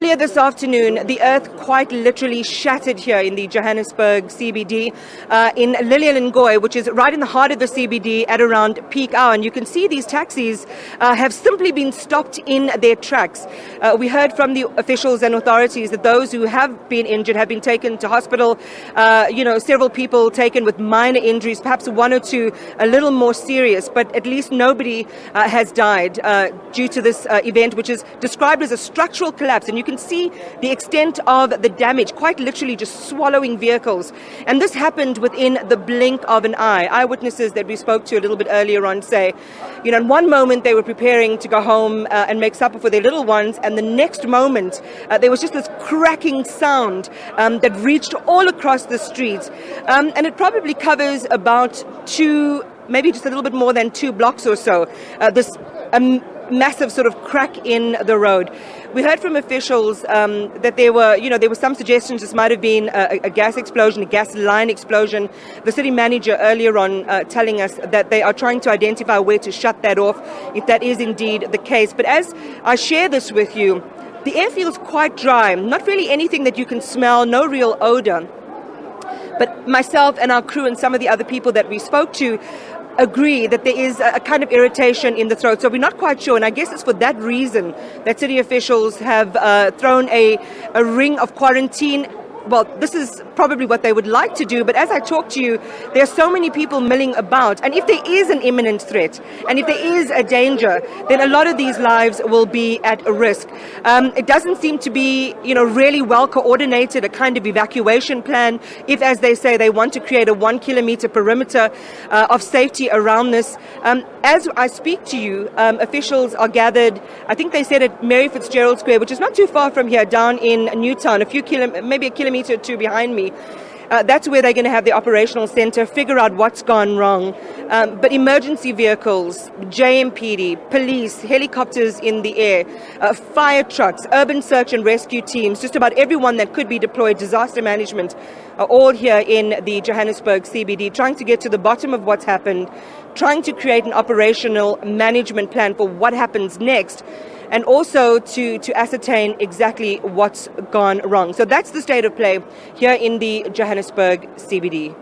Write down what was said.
Earlier this afternoon, the earth quite literally shattered here in the Johannesburg CBD, in Lilian, which is right in the heart of the CBD at around peak hour. And you can see these taxis have simply been stopped in their tracks. We heard from the officials and authorities that those who have been injured have been taken to hospital. Several people taken with minor injuries, perhaps one or two a little more serious, but at least nobody has died due to this event, which is described as a structural collapse. And you can see the extent of the damage, quite literally just swallowing vehicles. And this happened within the blink of an eye. Eyewitnesses that we spoke to a little bit earlier on say, in one moment they were preparing to go home and make supper for their little ones, and the next moment there was just this cracking sound that reached all across the streets. And it probably covers about maybe just a little bit more than 2 blocks or so, this massive sort of crack in the road. We heard from officials that there were some suggestions this might have been a gas explosion, a gas line explosion. The city manager earlier on telling us that they are trying to identify where to shut that off, if that is indeed the case. But as I share this with you, the air feels quite dry, not really anything that you can smell, no real odor. But myself and our crew and some of the other people that we spoke to agree that there is a kind of irritation in the throat. So we're not quite sure, and I guess it's for that reason that city officials have thrown a ring of quarantine. Well, this is probably what they would like to do, but as I talk to you, there are so many people milling about, and if there is an imminent threat, and if there is a danger, then a lot of these lives will be at risk. It doesn't seem to be, really well coordinated, a kind of evacuation plan, if, as they say, they want to create a 1-kilometer perimeter of safety around this. As I speak to you, officials are gathered, I think they said at Mary Fitzgerald Square, which is not too far from here, down in Newtown, maybe a kilometer or two behind me. That's where they're going to have the operational centre, figure out what's gone wrong. But emergency vehicles, JMPD, police, helicopters in the air, fire trucks, urban search and rescue teams, just about everyone that could be deployed, disaster management, are all here in the Johannesburg CBD, trying to get to the bottom of what's happened, trying to create an operational management plan for what happens next, and also to ascertain exactly what's gone wrong. So that's the state of play here in the Johannesburg CBD.